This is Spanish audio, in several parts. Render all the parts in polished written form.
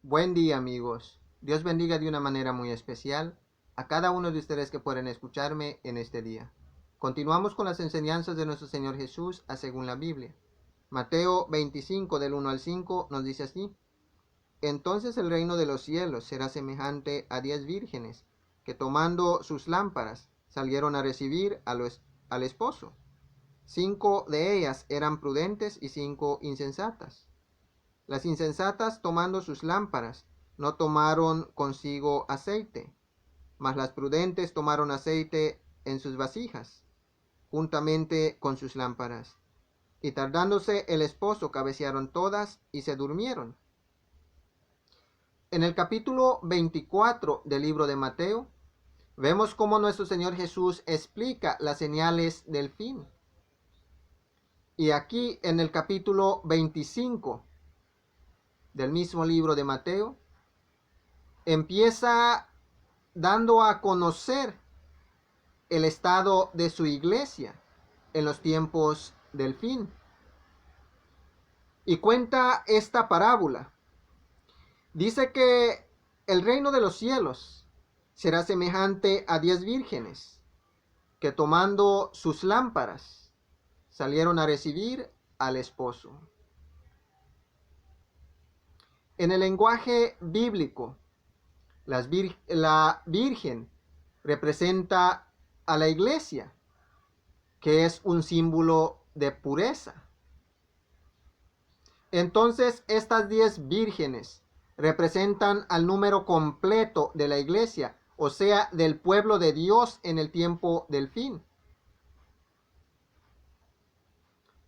Buen día, amigos. Dios bendiga de una manera muy especial a cada uno de ustedes que pueden escucharme en este día. Continuamos con las enseñanzas de nuestro Señor Jesús según la Biblia. Mateo 25 del 1 al 5 nos dice así: Entonces el reino de los cielos será semejante a 10 vírgenes que tomando sus lámparas salieron a recibir al esposo. 5 de ellas eran prudentes y 5 insensatas. Las insensatas, tomando sus lámparas, no tomaron consigo aceite, mas las prudentes tomaron aceite en sus vasijas, juntamente con sus lámparas. Y tardándose el esposo, cabecearon todas y se durmieron. En el capítulo 24 del libro de Mateo, vemos cómo nuestro Señor Jesús explica las señales del fin. Y aquí en el capítulo 25 del mismo libro de Mateo, empieza dando a conocer el estado de su iglesia en los tiempos del fin. Y cuenta esta parábola. Dice que el reino de los cielos será semejante a 10 vírgenes que tomando sus lámparas salieron a recibir al esposo. En el lenguaje bíblico, la virgen representa a la iglesia, que es un símbolo de pureza. Entonces, estas 10 vírgenes representan al número completo de la iglesia, o sea, del pueblo de Dios en el tiempo del fin.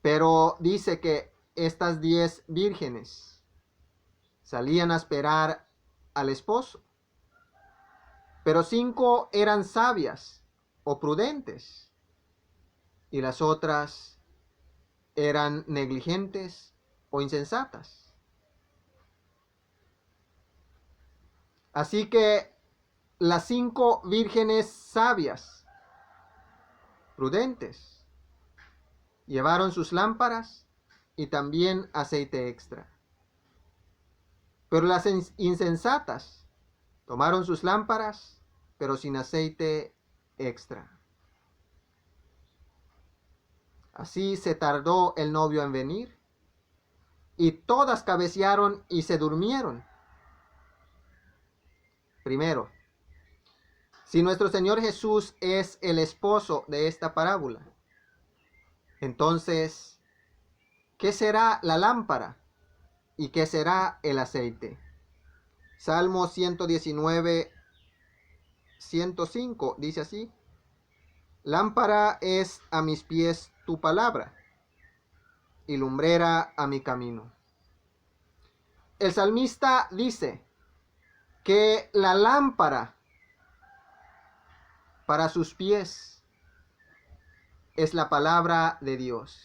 Pero dice que estas 10 vírgenes salían a esperar al esposo. Pero 5 eran sabias o prudentes y las otras eran negligentes o insensatas. Así que las 5 vírgenes sabias, prudentes, llevaron sus lámparas y también aceite extra. Pero las insensatas tomaron sus lámparas, pero sin aceite extra. Así se tardó el novio en venir, y todas cabecearon y se durmieron. Primero, si nuestro Señor Jesús es el esposo de esta parábola, entonces, ¿qué será la lámpara y qué será el aceite? Salmo 119, 105 dice así: Lámpara es a mis pies tu palabra y lumbrera a mi camino. El salmista dice que la lámpara para sus pies es la palabra de Dios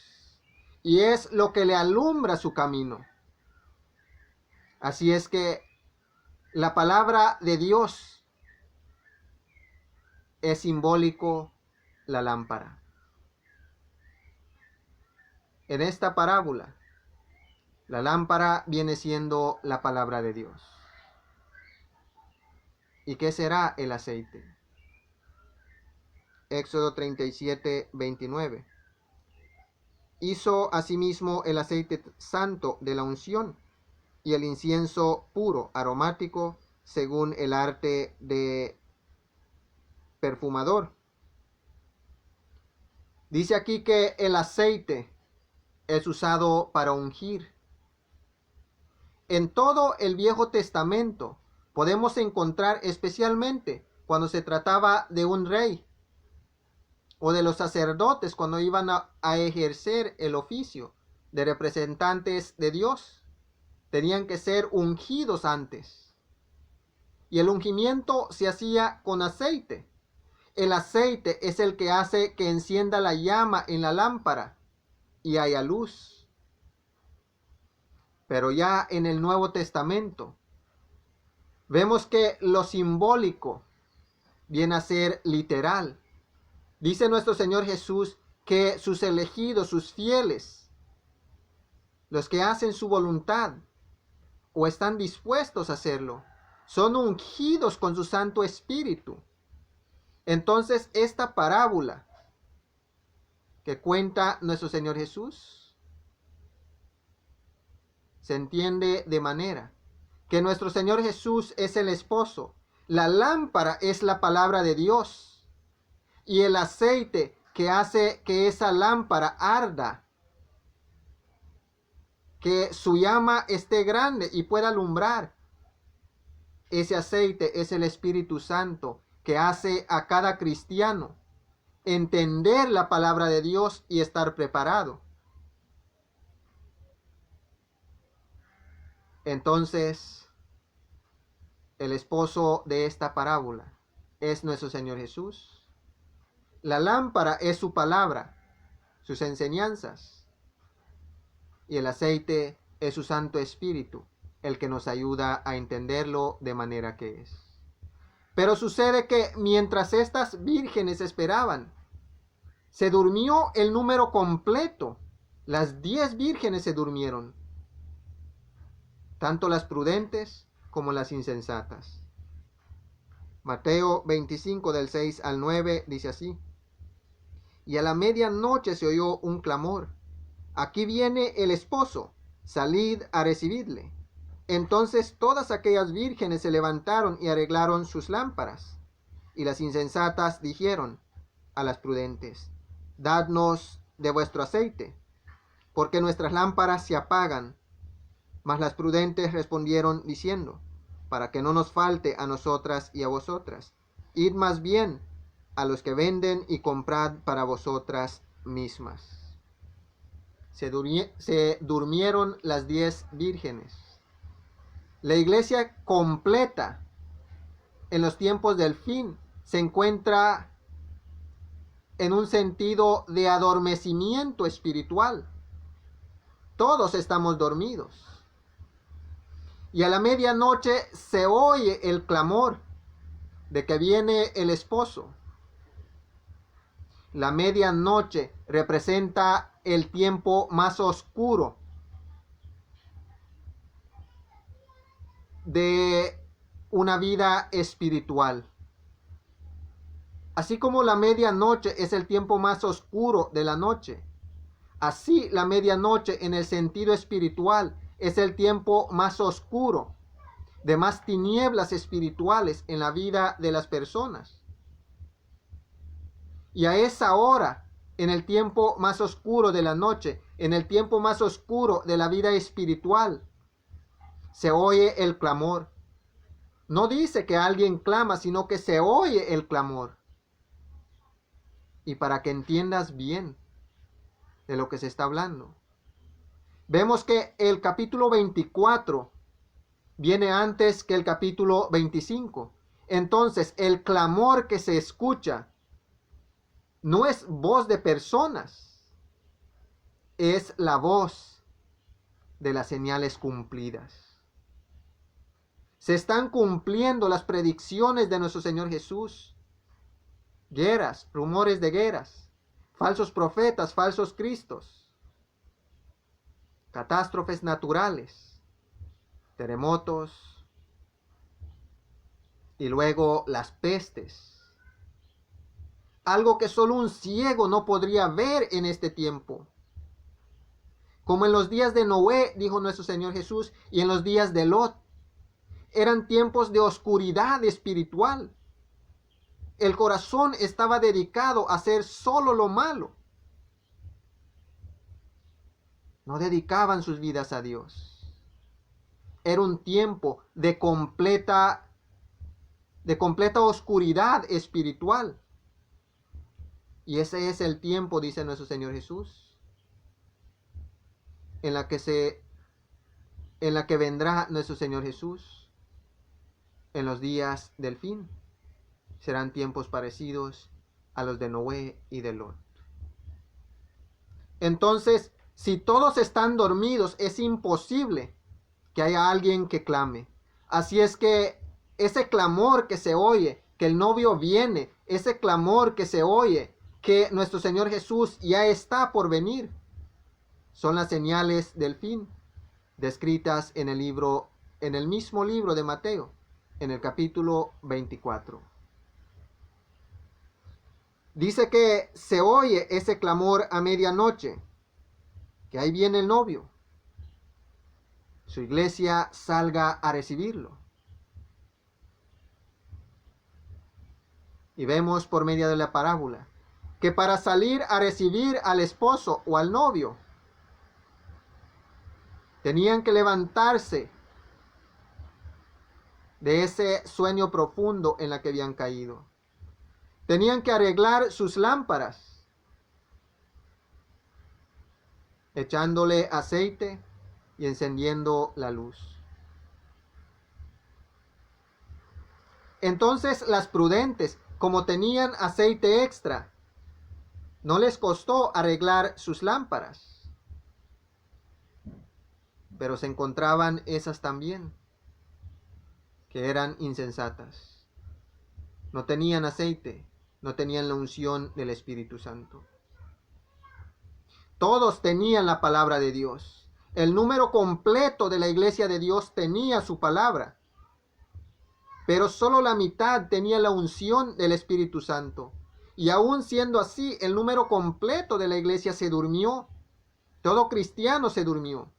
y es lo que le alumbra su camino. Así es que la palabra de Dios es simbólico la lámpara. En esta parábola, la lámpara viene siendo la palabra de Dios. ¿Y qué será el aceite? Éxodo 37, 29. Hizo asimismo el aceite santo de la unción y el incienso puro, aromático, según el arte de perfumador. Dice aquí que el aceite es usado para ungir. En todo el Viejo Testamento podemos encontrar, especialmente cuando se trataba de un rey o de los sacerdotes cuando iban a ejercer el oficio de representantes de Dios, tenían que ser ungidos antes. Y el ungimiento se hacía con aceite. El aceite es el que hace que encienda la llama en la lámpara y haya luz. Pero ya en el Nuevo Testamento vemos que lo simbólico viene a ser literal. Dice nuestro Señor Jesús que sus elegidos, sus fieles, los que hacen su voluntad, o están dispuestos a hacerlo. Son ungidos con su Santo Espíritu. Entonces, esta parábola que cuenta nuestro Señor Jesús se entiende de manera que nuestro Señor Jesús es el esposo, la lámpara es la palabra de Dios y el aceite que hace que esa lámpara arda, que su llama esté grande y pueda alumbrar. Ese aceite es el Espíritu Santo que hace a cada cristiano entender la palabra de Dios y estar preparado. Entonces, el esposo de esta parábola es nuestro Señor Jesús. La lámpara es su palabra, sus enseñanzas. Y el aceite es su Santo Espíritu, el que nos ayuda a entenderlo de manera que es. Pero sucede que mientras estas vírgenes esperaban, se durmió el número completo. Las 10 vírgenes se durmieron, tanto las prudentes como las insensatas. Mateo 25 del 6 al 9 dice así: y a la medianoche se oyó un clamor: aquí viene el esposo, salid a recibirle. Entonces todas aquellas vírgenes se levantaron y arreglaron sus lámparas. Y las insensatas dijeron a las prudentes: dadnos de vuestro aceite, porque nuestras lámparas se apagan. Mas las prudentes respondieron diciendo: para que no nos falte a nosotras y a vosotras, id más bien a los que venden y comprad para vosotras mismas. Se durmieron las 10 vírgenes. La iglesia completa en los tiempos del fin se encuentra en un sentido de adormecimiento espiritual. Todos estamos dormidos. Y a la medianoche se oye el clamor de que viene el esposo. La medianoche representa el tiempo más oscuro de una vida espiritual. Así como la medianoche es el tiempo más oscuro de la noche, así la medianoche en el sentido espiritual es el tiempo más oscuro, de más tinieblas espirituales en la vida de las personas. Y a esa hora, en el tiempo más oscuro de la noche, en el tiempo más oscuro de la vida espiritual, se oye el clamor. No dice que alguien clama, sino que se oye el clamor. Y para que entiendas bien de lo que se está hablando, vemos que el capítulo 24 viene antes que el capítulo 25. Entonces, el clamor que se escucha no es voz de personas, es la voz de las señales cumplidas. Se están cumpliendo las predicciones de nuestro Señor Jesús. Guerras, rumores de guerras, falsos profetas, falsos cristos, catástrofes naturales, terremotos y luego las pestes. Algo que solo un ciego no podría ver en este tiempo. Como en los días de Noé, dijo nuestro Señor Jesús, y en los días de Lot. Eran tiempos de oscuridad espiritual. El corazón estaba dedicado a hacer solo lo malo. No dedicaban sus vidas a Dios. Era un tiempo de completa oscuridad espiritual. Y ese es el tiempo, dice nuestro Señor Jesús, en la que vendrá nuestro Señor Jesús en los días del fin. Serán tiempos parecidos a los de Noé y de Lot. Entonces, si todos están dormidos, es imposible que haya alguien que clame. Así es que ese clamor que se oye, que el novio viene, ese clamor que se oye, que nuestro Señor Jesús ya está por venir, son las señales del fin, descritas en el libro en el mismo libro de Mateo, en el capítulo 24. Dice que se oye ese clamor a medianoche, que ahí viene el novio. Su iglesia salga a recibirlo. Y vemos por medio de la parábola que para salir a recibir al esposo o al novio, tenían que levantarse de ese sueño profundo en la que habían caído. Tenían que arreglar sus lámparas, echándole aceite y encendiendo la luz. Entonces las prudentes, como tenían aceite extra, no les costó arreglar sus lámparas, pero se encontraban esas también, que eran insensatas. No tenían aceite, no tenían la unción del Espíritu Santo. Todos tenían la palabra de Dios. El número completo de la iglesia de Dios tenía su palabra, pero solo la mitad tenía la unción del Espíritu Santo. Y aún siendo así, el número completo de la iglesia se durmió. Todo cristiano se durmió.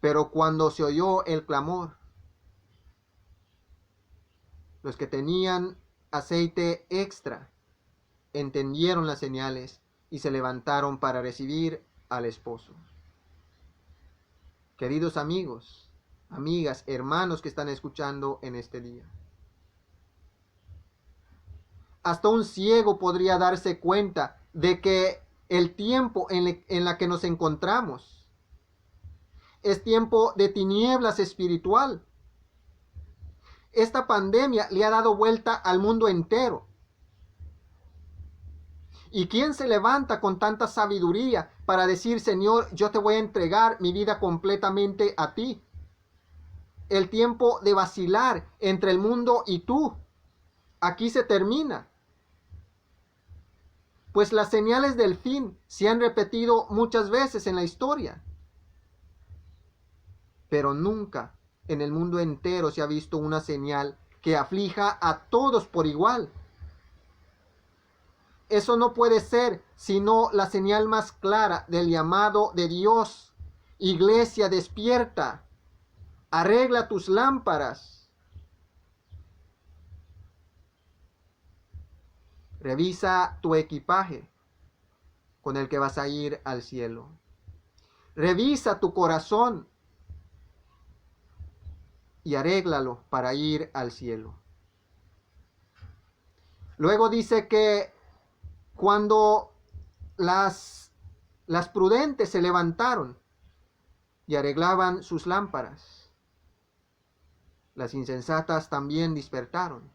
Pero cuando se oyó el clamor, los que tenían aceite extra entendieron las señales y se levantaron para recibir al esposo. Queridos amigos, amigas, hermanos que están escuchando en este día, hasta un ciego podría darse cuenta de que el tiempo en la que nos encontramos es tiempo de tinieblas espiritual. Esta pandemia le ha dado vuelta al mundo entero. ¿Y quién se levanta con tanta sabiduría para decir, Señor, yo te voy a entregar mi vida completamente a ti? El tiempo de vacilar entre el mundo y tú, aquí se termina. Pues las señales del fin se han repetido muchas veces en la historia. Pero nunca en el mundo entero se ha visto una señal que aflija a todos por igual. Eso no puede ser sino la señal más clara del llamado de Dios. Iglesia, despierta, arregla tus lámparas. Revisa tu equipaje con el que vas a ir al cielo. Revisa tu corazón y arréglalo para ir al cielo. Luego dice que cuando las prudentes se levantaron y arreglaban sus lámparas, las insensatas también despertaron,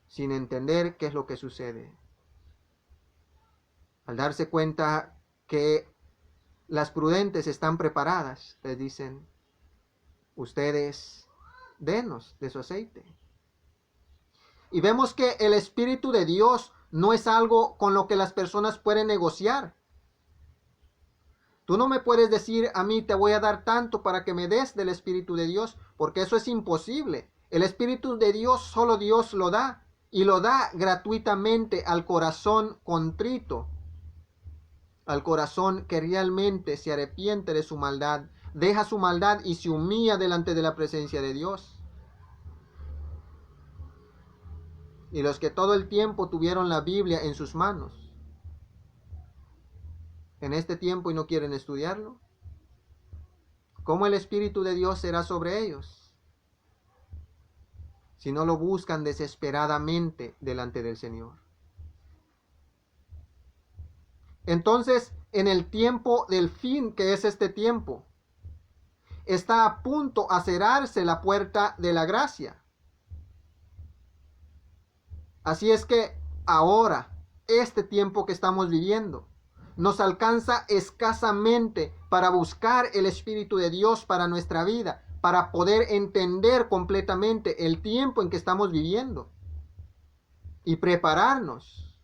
sin entender qué es lo que sucede. Al darse cuenta que las prudentes están preparadas, les dicen, ustedes denos de su aceite. Y vemos que el Espíritu de Dios no es algo con lo que las personas pueden negociar. Tú no me puedes decir a mí, te voy a dar tanto para que me des del Espíritu de Dios, porque eso es imposible. El Espíritu de Dios solo Dios lo da, y lo da gratuitamente al corazón contrito, al corazón que realmente se arrepiente de su maldad, deja su maldad y se humilla delante de la presencia de Dios. Y los que todo el tiempo tuvieron la Biblia en sus manos, en este tiempo y no quieren estudiarlo, ¿cómo el Espíritu de Dios será sobre ellos? Si no lo buscan desesperadamente delante del Señor. Entonces, en el tiempo del fin, que es este tiempo, está a punto a cerrarse la puerta de la gracia. Así es que ahora, este tiempo que estamos viviendo, nos alcanza escasamente para buscar el Espíritu de Dios para nuestra vida, para poder entender completamente el tiempo en que estamos viviendo y prepararnos,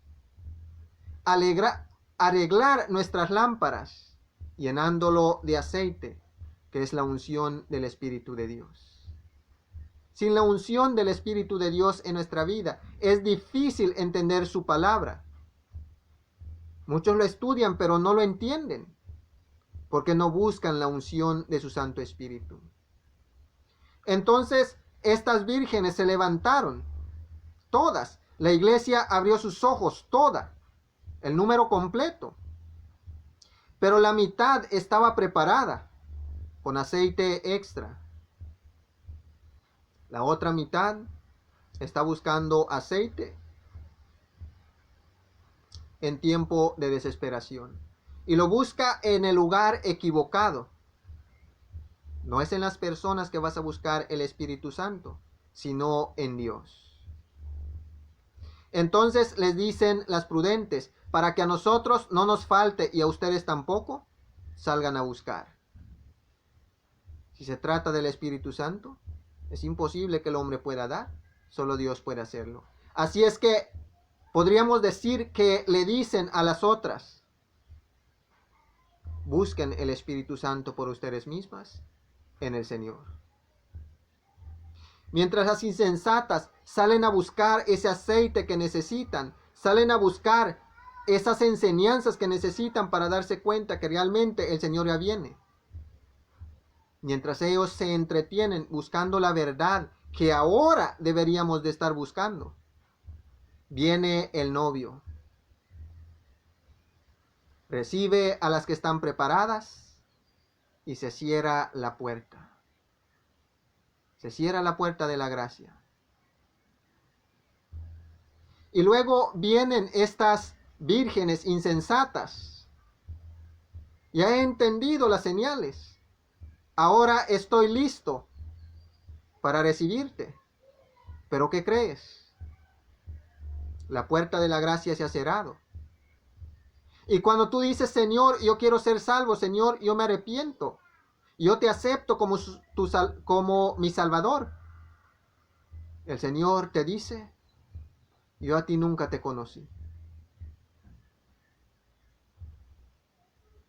arreglar nuestras lámparas, llenándolo de aceite que es la unción del Espíritu de Dios. Sin la unción del Espíritu de Dios en nuestra vida, es difícil entender su palabra. Muchos lo estudian, pero no lo entienden, porque no buscan la unción de su Santo Espíritu. Entonces, estas vírgenes se levantaron, todas. La iglesia abrió sus ojos, toda, el número completo. Pero la mitad estaba preparada con aceite extra. La otra mitad está buscando aceite en tiempo de desesperación. Y lo busca en el lugar equivocado. No es en las personas que vas a buscar el Espíritu Santo, sino en Dios. Entonces les dicen las prudentes, para que a nosotros no nos falte y a ustedes tampoco, salgan a buscar. Si se trata del Espíritu Santo, es imposible que el hombre pueda dar, solo Dios puede hacerlo. Así es que podríamos decir que le dicen a las otras, busquen el Espíritu Santo por ustedes mismas en el Señor. Mientras las insensatas salen a buscar ese aceite que necesitan, salen a buscar esas enseñanzas que necesitan para darse cuenta que realmente el Señor ya viene. Mientras ellos se entretienen buscando la verdad que ahora deberíamos de estar buscando, viene el novio. Recibe a las que están preparadas y se cierra la puerta. Se cierra la puerta de la gracia. Y luego vienen estas vírgenes insensatas. Ya he entendido las señales. Ahora estoy listo para recibirte. ¿Pero qué crees? La puerta de la gracia se ha cerrado. Y cuando tú dices, Señor, yo quiero ser salvo, Señor, yo me arrepiento, yo te acepto como mi Salvador, el Señor te dice, yo a ti nunca te conocí.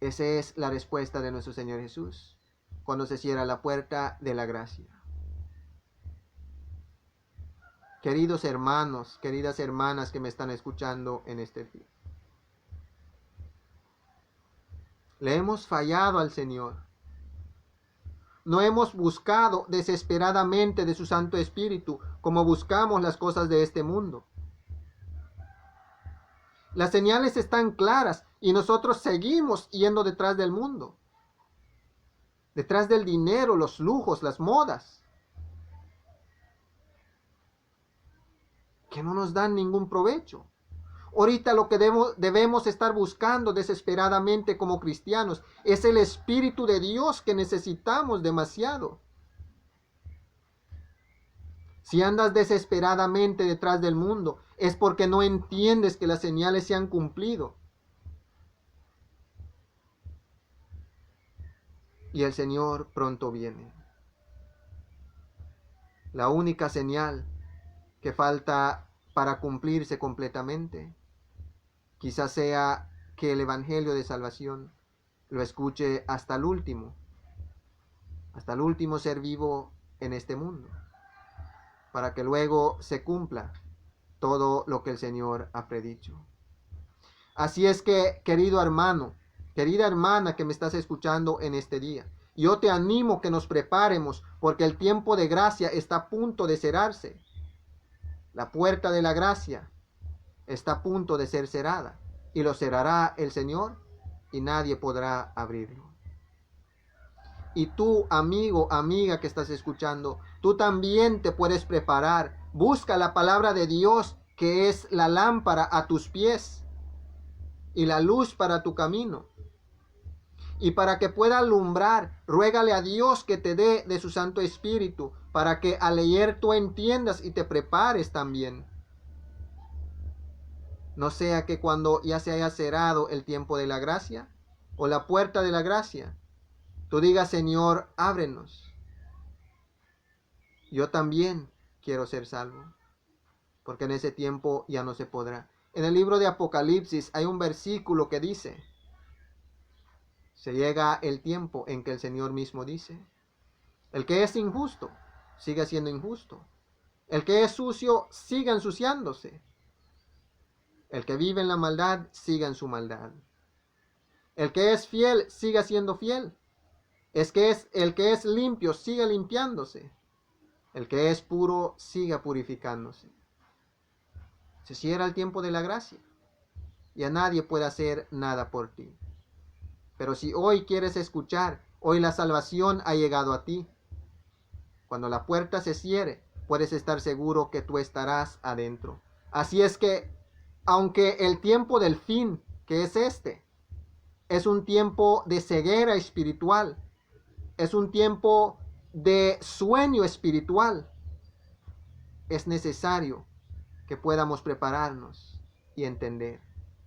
Esa es la respuesta de nuestro Señor Jesús cuando se cierra la puerta de la gracia. Queridos hermanos, queridas hermanas que me están escuchando en este día, le hemos fallado al Señor. No hemos buscado desesperadamente de su Santo Espíritu como buscamos las cosas de este mundo. Las señales están claras y nosotros seguimos yendo detrás del mundo, detrás del dinero, los lujos, las modas, que no nos dan ningún provecho. Ahorita lo que debemos estar buscando desesperadamente como cristianos es el Espíritu de Dios que necesitamos demasiado. Si andas desesperadamente detrás del mundo, es porque no entiendes que las señales se han cumplido. Y el Señor pronto viene. La única señal que falta para cumplirse completamente, quizás sea que el Evangelio de Salvación lo escuche hasta el último ser vivo en este mundo, para que luego se cumpla todo lo que el Señor ha predicho. Así es que, querido hermano, querida hermana que me estás escuchando en este día, yo te animo que nos preparemos porque el tiempo de gracia está a punto de cerrarse. La puerta de la gracia está a punto de ser cerrada y lo cerrará el Señor y nadie podrá abrirlo. Y tú, amigo, amiga que estás escuchando, tú también te puedes preparar. Busca la palabra de Dios, que es la lámpara a tus pies y la luz para tu camino. Y para que pueda alumbrar, ruégale a Dios que te dé de su Santo Espíritu, para que al leer tú entiendas y te prepares también. No sea que cuando ya se haya cerrado el tiempo de la gracia, o la puerta de la gracia, tú digas, Señor, ábrenos. Yo también quiero ser salvo, porque en ese tiempo ya no se podrá. En el libro de Apocalipsis hay un versículo que dice, Se llega el tiempo en que el Señor mismo dice: el que es injusto, siga siendo injusto. El que es sucio, siga ensuciándose. El que vive en la maldad, siga en su maldad. El que es fiel, siga siendo fiel. El que es limpio, siga limpiándose. El que es puro, siga purificándose. Se cierra el tiempo de la gracia. Y a nadie puede hacer nada por ti. Pero si hoy quieres escuchar, hoy la salvación ha llegado a ti. Cuando la puerta se cierre, puedes estar seguro que tú estarás adentro. Así es que, aunque el tiempo del fin, que es este, es un tiempo de ceguera espiritual, es un tiempo de sueño espiritual, es necesario que podamos prepararnos y entender,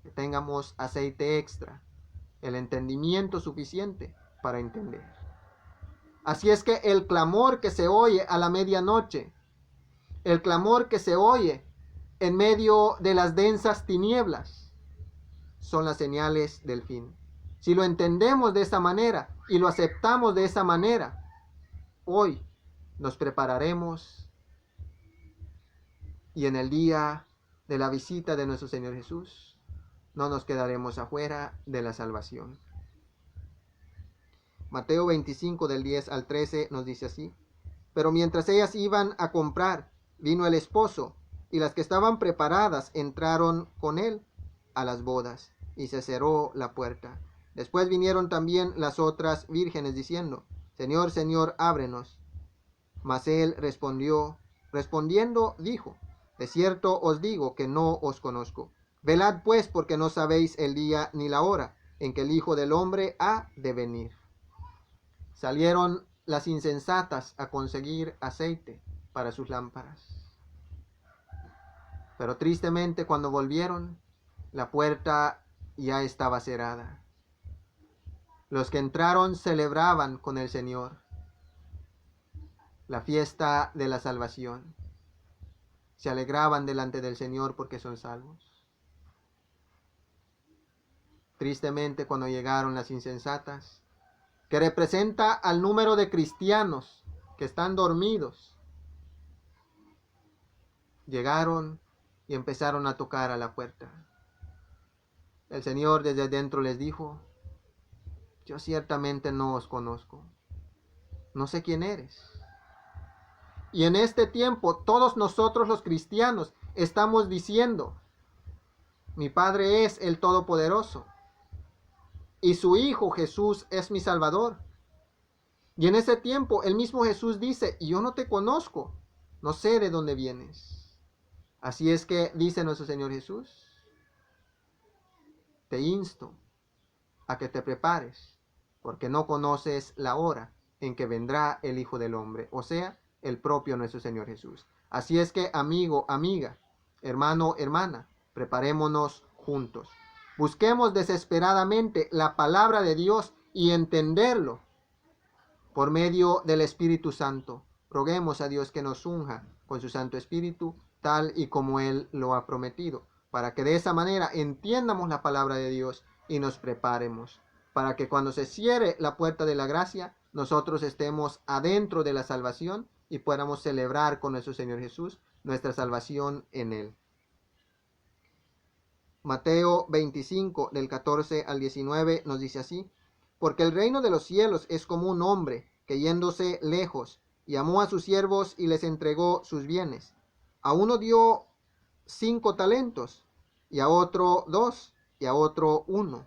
que tengamos aceite extra, el entendimiento suficiente para entender. Así es que el clamor que se oye a la medianoche, el clamor que se oye en medio de las densas tinieblas, son las señales del fin. Si lo entendemos de esa manera y lo aceptamos de esa manera, hoy nos prepararemos y en el día de la visita de nuestro Señor Jesús no nos quedaremos afuera de la salvación. Mateo 25 del 10 al 13 nos dice así: pero mientras ellas iban a comprar, vino el esposo, y las que estaban preparadas entraron con él a las bodas, y se cerró la puerta. Después vinieron también las otras vírgenes diciendo: Señor, Señor, ábrenos. Mas él respondiendo dijo: de cierto os digo que no os conozco. Velad pues, porque no sabéis el día ni la hora en que el Hijo del Hombre ha de venir. Salieron las insensatas a conseguir aceite para sus lámparas. Pero tristemente, cuando volvieron, la puerta ya estaba cerrada. Los que entraron celebraban con el Señor la fiesta de la salvación. Se alegraban delante del Señor porque son salvos. Tristemente, cuando llegaron las insensatas, que representa al número de cristianos que están dormidos, llegaron y empezaron a tocar a la puerta. El Señor desde adentro les dijo: yo ciertamente no os conozco, no sé quién eres. Y en este tiempo todos nosotros los cristianos estamos diciendo: mi Padre es el Todopoderoso y su Hijo Jesús es mi Salvador. Y en ese tiempo el mismo Jesús dice: yo no te conozco, no sé de dónde vienes. Así es que dice nuestro Señor Jesús: te insto a que te prepares, porque no conoces la hora en que vendrá el Hijo del Hombre, o sea, el propio nuestro Señor Jesús. Así es que, amigo, amiga, hermano, hermana, preparémonos juntos. Busquemos desesperadamente la palabra de Dios y entenderlo por medio del Espíritu Santo. Roguemos a Dios que nos unja con su Santo Espíritu, tal y como Él lo ha prometido, para que de esa manera entiendamos la palabra de Dios y nos preparemos, para que cuando se cierre la puerta de la gracia, nosotros estemos adentro de la salvación y podamos celebrar con nuestro Señor Jesús nuestra salvación en Él. Mateo 25, del 14 al 19, nos dice así: porque el reino de los cielos es como un hombre que yéndose lejos, llamó a sus siervos y les entregó sus bienes. A uno dio 5 talentos, y a otro 2, y a otro 1.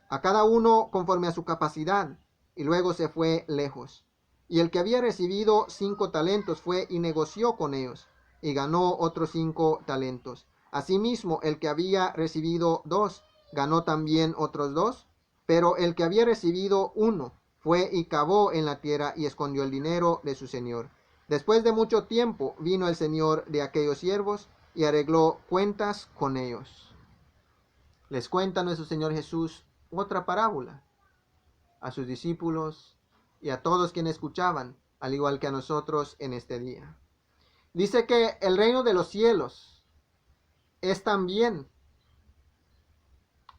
A cada uno conforme a su capacidad, y luego se fue lejos. Y el que había recibido 5 talentos fue y negoció con ellos, y ganó otros 5 talentos. Asimismo, el que había recibido 2, ganó también otros 2. Pero el que había recibido 1 fue y cavó en la tierra y escondió el dinero de su señor. Después de mucho tiempo vino el señor de aquellos siervos y arregló cuentas con ellos. Les cuenta nuestro Señor Jesús otra parábola a sus discípulos y a todos quienes escuchaban, al igual que a nosotros en este día. Dice que el reino de los cielos es también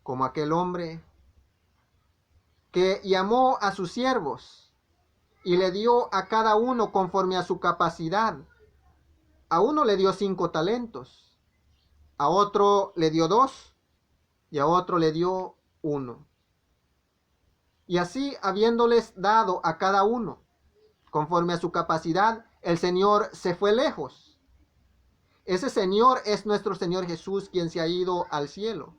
como aquel hombre que llamó a sus siervos y le dio a cada uno conforme a su capacidad. A uno le dio 5 talentos, a otro le dio 2 y a otro le dio 1. Y así, habiéndoles dado a cada uno conforme a su capacidad, el Señor se fue lejos. Ese Señor es nuestro Señor Jesús, quien se ha ido al cielo.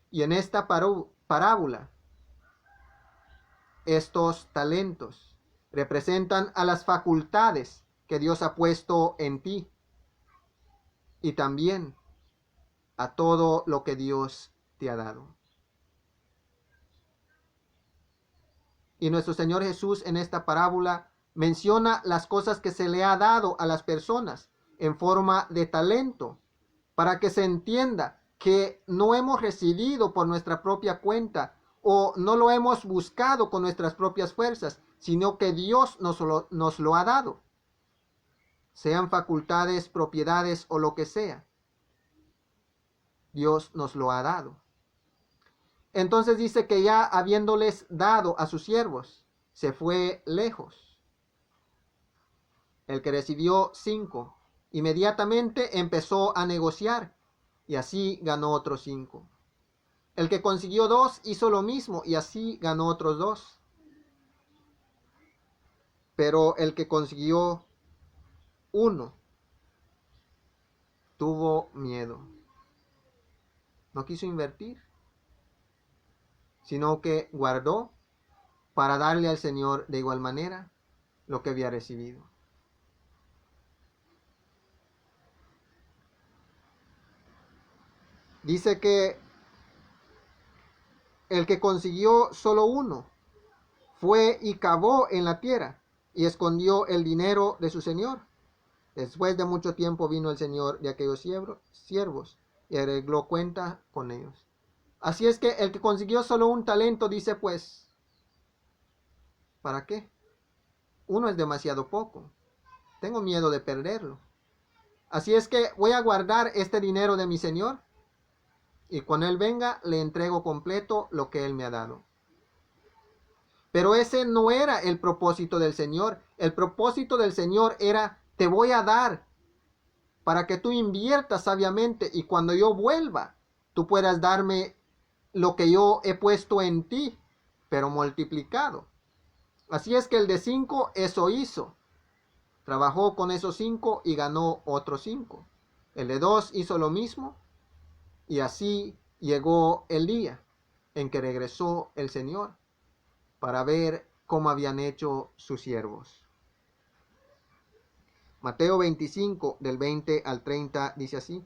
Y en esta parábola, estos talentos representan a las facultades que Dios ha puesto en ti y también a todo lo que Dios te ha dado. Y nuestro Señor Jesús en esta parábola menciona las cosas que se le ha dado a las personas en forma de talento, para que se entienda que no hemos recibido por nuestra propia cuenta o no lo hemos buscado con nuestras propias fuerzas, sino que Dios nos lo ha dado, sean facultades, propiedades o lo que sea. Dios nos lo ha dado. Entonces dice que ya habiéndoles dado a sus siervos, se fue lejos. El que recibió 5, inmediatamente empezó a negociar y así ganó otros 5. El que consiguió 2 hizo lo mismo y así ganó otros 2. Pero el que consiguió 1 tuvo miedo. No quiso invertir, sino que guardó para darle al Señor de igual manera lo que había recibido. Dice que el que consiguió solo 1 fue y cavó en la tierra y escondió el dinero de su señor. Después de mucho tiempo vino el señor de aquellos siervos y arregló cuenta con ellos. Así es que el que consiguió solo 1 talento dice, pues, ¿para qué? 1 es demasiado poco. Tengo miedo de perderlo. Así es que voy a guardar este dinero de mi señor y cuando él venga le entrego completo lo que él me ha dado. Pero ese no era el propósito del Señor. El propósito del Señor era, te voy a dar para que tú inviertas sabiamente y cuando yo vuelva, tú puedas darme lo que yo he puesto en ti, pero multiplicado. Así es que el de 5 eso hizo. Trabajó con esos 5 y ganó otros 5. El de 2 hizo lo mismo y así llegó el día en que regresó el Señor para ver cómo habían hecho sus siervos. Mateo 25, del 20 al 30, dice así.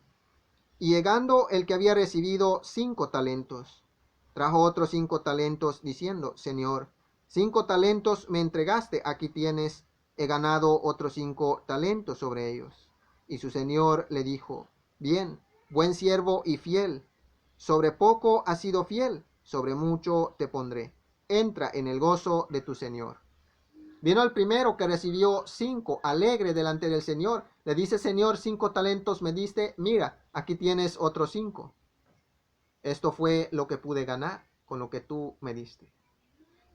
Y llegando el que había recibido 5 talentos, trajo otros 5 talentos, diciendo, Señor, 5 talentos me entregaste, aquí tienes, he ganado otros 5 talentos sobre ellos. Y su señor le dijo, bien, buen siervo y fiel, sobre poco has sido fiel, sobre mucho te pondré. Entra en el gozo de tu señor. Vino el primero que recibió 5, alegre delante del Señor. Le dice, Señor, 5 talentos me diste, mira, aquí tienes otros 5. Esto fue lo que pude ganar con lo que tú me diste.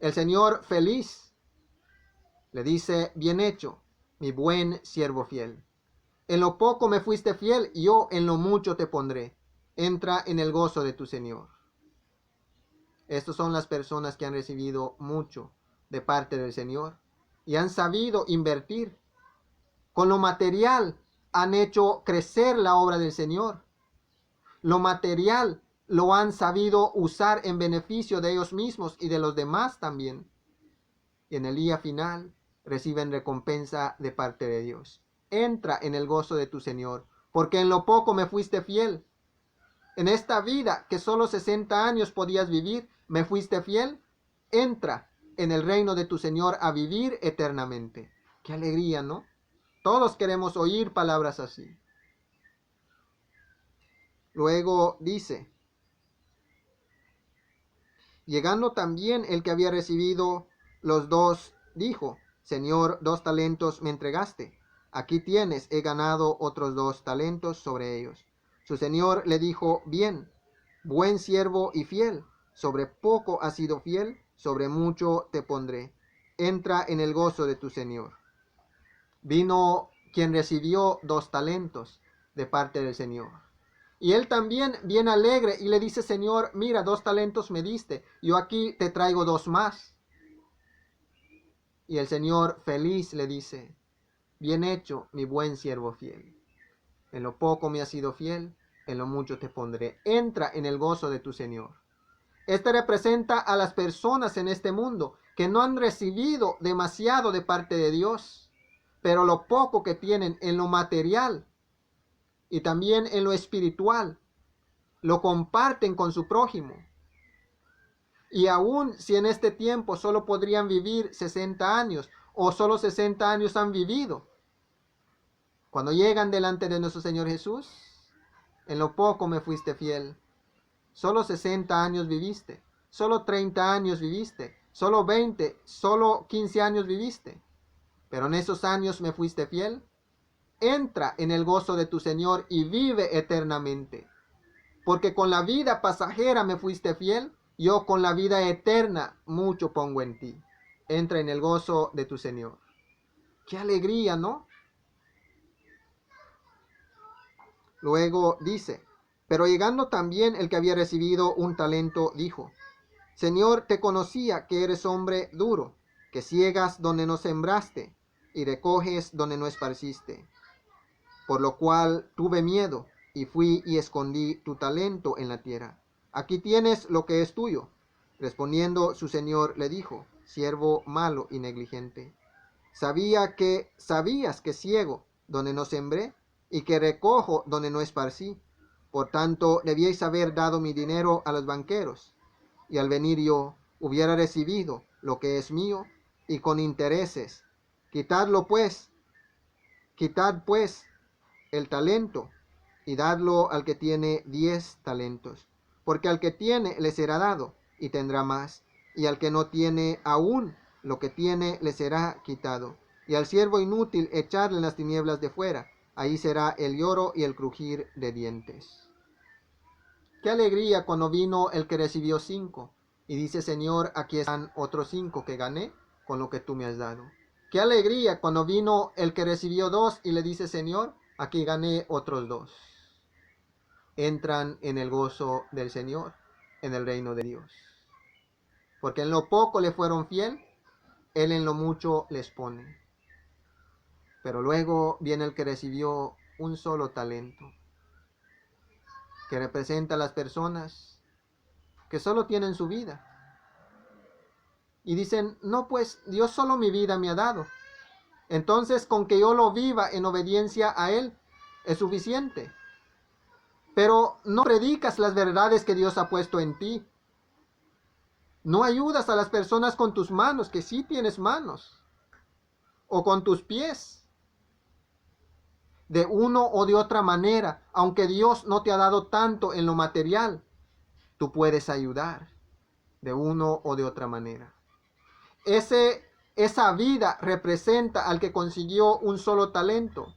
El Señor feliz le dice, bien hecho, mi buen siervo fiel. En lo poco me fuiste fiel, yo en lo mucho te pondré. Entra en el gozo de tu Señor. Estas son las personas que han recibido mucho de parte del Señor y han sabido invertir. Con lo material han hecho crecer la obra del Señor. Lo material lo han sabido usar en beneficio de ellos mismos y de los demás también. Y en el día final reciben recompensa de parte de Dios. Entra en el gozo de tu Señor, porque en lo poco me fuiste fiel. En esta vida que solo 60 años podías vivir, me fuiste fiel. Entra en el reino de tu Señor a vivir eternamente. Qué alegría, ¿no? Todos queremos oír palabras así. Luego dice, llegando también el que había recibido los 2, dijo, Señor, 2 talentos me entregaste. Aquí tienes, he ganado otros 2 talentos sobre ellos. Su señor le dijo, bien, buen siervo y fiel. Sobre poco has sido fiel, sobre mucho te pondré. Entra en el gozo de tu Señor. Vino quien recibió 2 talentos de parte del Señor. Y él también viene alegre y le dice: Señor, mira, 2 talentos me diste, yo aquí te traigo 2 más. Y el Señor feliz le dice: bien hecho, mi buen siervo fiel. En lo poco me has sido fiel, en lo mucho te pondré. Entra en el gozo de tu Señor. Este representa a las personas en este mundo que no han recibido demasiado de parte de Dios, pero lo poco que tienen en lo material y también en lo espiritual, lo comparten con su prójimo. Y aun si en este tiempo solo podrían vivir 60 años o solo 60 años han vivido, cuando llegan delante de nuestro Señor Jesús, en lo poco me fuiste fiel. Solo 60 años viviste, solo 30 años viviste, solo 20, solo 15 años viviste. Pero en esos años me fuiste fiel. Entra en el gozo de tu Señor y vive eternamente. Porque con la vida pasajera me fuiste fiel, yo con la vida eterna mucho pongo en ti. Entra en el gozo de tu Señor. ¡Qué alegría!, ¿no? Luego dice: pero llegando también el que había recibido un talento, dijo: Señor, te conocía que eres hombre duro, que ciegas donde no sembraste y recoges donde no esparciste. Por lo cual tuve miedo y fui y escondí tu talento en la tierra. Aquí tienes lo que es tuyo. Respondiendo su señor le dijo: siervo malo y negligente, sabías que ciego donde no sembré y que recojo donde no esparcí. Por tanto, debíais haber dado mi dinero a los banqueros, y al venir yo hubiera recibido lo que es mío, y con intereses. Quitad pues el talento, y dadlo al que tiene 10 talentos. Porque al que tiene le será dado, y tendrá más, y al que no tiene, aún lo que tiene le será quitado. Y al siervo inútil echarle en las tinieblas de fuera, ahí será el lloro y el crujir de dientes. Qué alegría cuando vino el que recibió 5 y dice: Señor, aquí están otros 5 que gané con lo que tú me has dado. Qué alegría cuando vino el que recibió 2 y le dice: Señor, aquí gané otros 2. Entran en el gozo del Señor, en el reino de Dios. Porque en lo poco le fueron fiel, Él en lo mucho les pone. Pero luego viene el que recibió un solo talento, que representa a las personas que solo tienen su vida. Y dicen: no, pues Dios solo mi vida me ha dado. Entonces con que yo lo viva en obediencia a Él es suficiente. Pero no predicas las verdades que Dios ha puesto en ti. No ayudas a las personas con tus manos, que sí tienes manos, o con tus pies. De uno o de otra manera, aunque Dios no te ha dado tanto en lo material, tú puedes ayudar de uno o de otra manera. Esa vida representa al que consiguió un solo talento.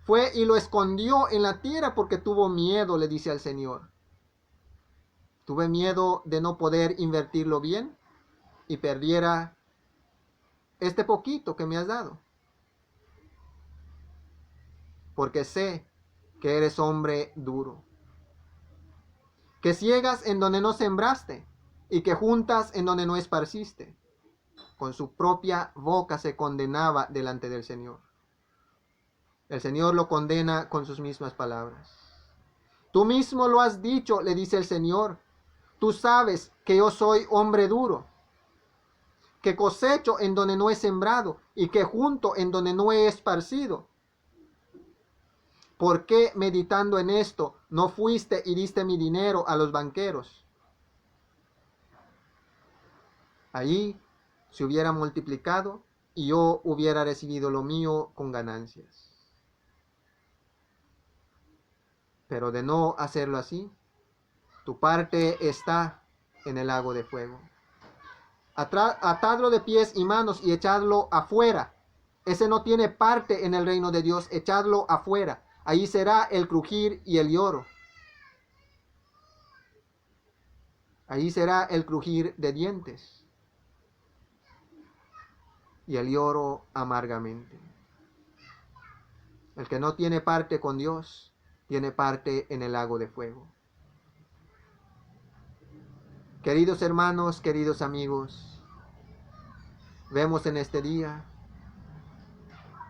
Fue y lo escondió en la tierra porque tuvo miedo, le dice al Señor. Tuve miedo de no poder invertirlo bien y perdiera este poquito que me has dado. Porque sé que eres hombre duro, que ciegas en donde no sembraste y que juntas en donde no esparciste. Con su propia boca se condenaba delante del Señor. El Señor lo condena con sus mismas palabras. Tú mismo lo has dicho, le dice el Señor. Tú sabes que yo soy hombre duro, que cosecho en donde no he sembrado y que junto en donde no he esparcido. ¿Por qué, meditando en esto, no fuiste y diste mi dinero a los banqueros? Allí se hubiera multiplicado y yo hubiera recibido lo mío con ganancias. Pero de no hacerlo así, tu parte está en el lago de fuego. Atadlo de pies y manos y echadlo afuera. Ese no tiene parte en el reino de Dios, echadlo afuera. Ahí será el crujir y el lloro. Allí será el crujir de dientes y el lloro amargamente. El que no tiene parte con Dios, tiene parte en el lago de fuego. Queridos hermanos, queridos amigos, vemos en este día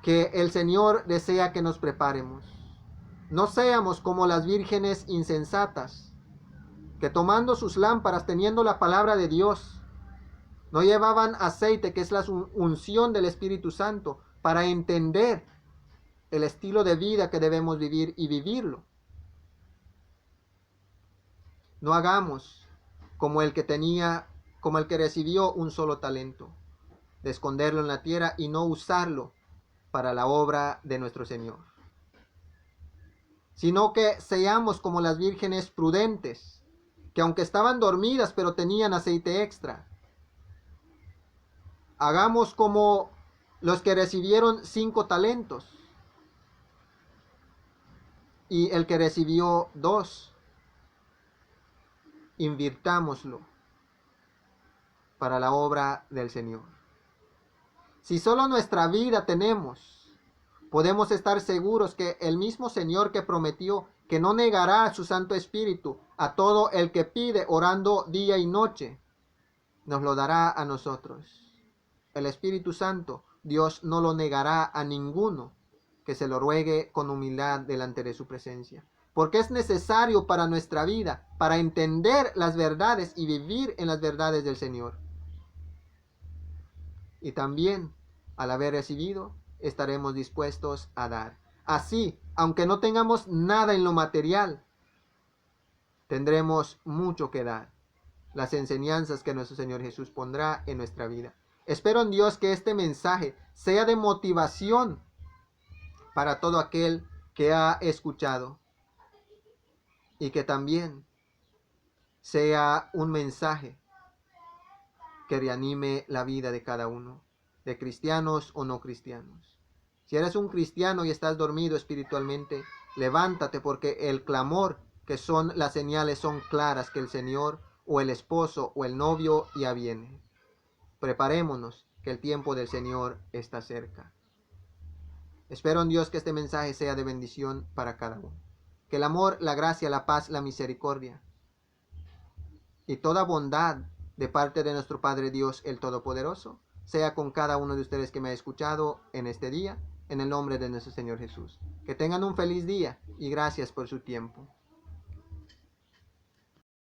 que el Señor desea que nos preparemos. No seamos como las vírgenes insensatas, que tomando sus lámparas, teniendo la palabra de Dios, no llevaban aceite, que es la unción del Espíritu Santo, para entender el estilo de vida que debemos vivir y vivirlo. No hagamos como el que recibió un solo talento, de esconderlo en la tierra y no usarlo para la obra de nuestro Señor. Sino que seamos como las vírgenes prudentes, que aunque estaban dormidas, pero tenían aceite extra. Hagamos como los que recibieron 5 talentos y el que recibió 2. Invirtámoslo para la obra del Señor. Si solo nuestra vida tenemos, podemos estar seguros que el mismo Señor que prometió que no negará a su Santo Espíritu a todo el que pide orando día y noche, nos lo dará a nosotros. El Espíritu Santo, Dios no lo negará a ninguno que se lo ruegue con humildad delante de su presencia. Porque es necesario para nuestra vida, para entender las verdades y vivir en las verdades del Señor. Y también, al haber recibido, estaremos dispuestos a dar. Así, aunque no tengamos nada en lo material, tendremos mucho que dar. Las enseñanzas que nuestro Señor Jesús pondrá en nuestra vida. Espero en Dios que este mensaje sea de motivación para todo aquel que ha escuchado y que también sea un mensaje que reanime la vida de cada uno, de cristianos o no cristianos. Si eres un cristiano y estás dormido espiritualmente, levántate, porque el clamor, que son las señales, son claras que el Señor o el esposo o el novio ya viene. Preparémonos, que el tiempo del Señor está cerca. Espero en Dios que este mensaje sea de bendición para cada uno. Que el amor, la gracia, la paz, la misericordia y toda bondad de parte de nuestro Padre Dios, el Todopoderoso, sea con cada uno de ustedes que me ha escuchado en este día, en el nombre de nuestro Señor Jesús. Que tengan un feliz día y gracias por su tiempo.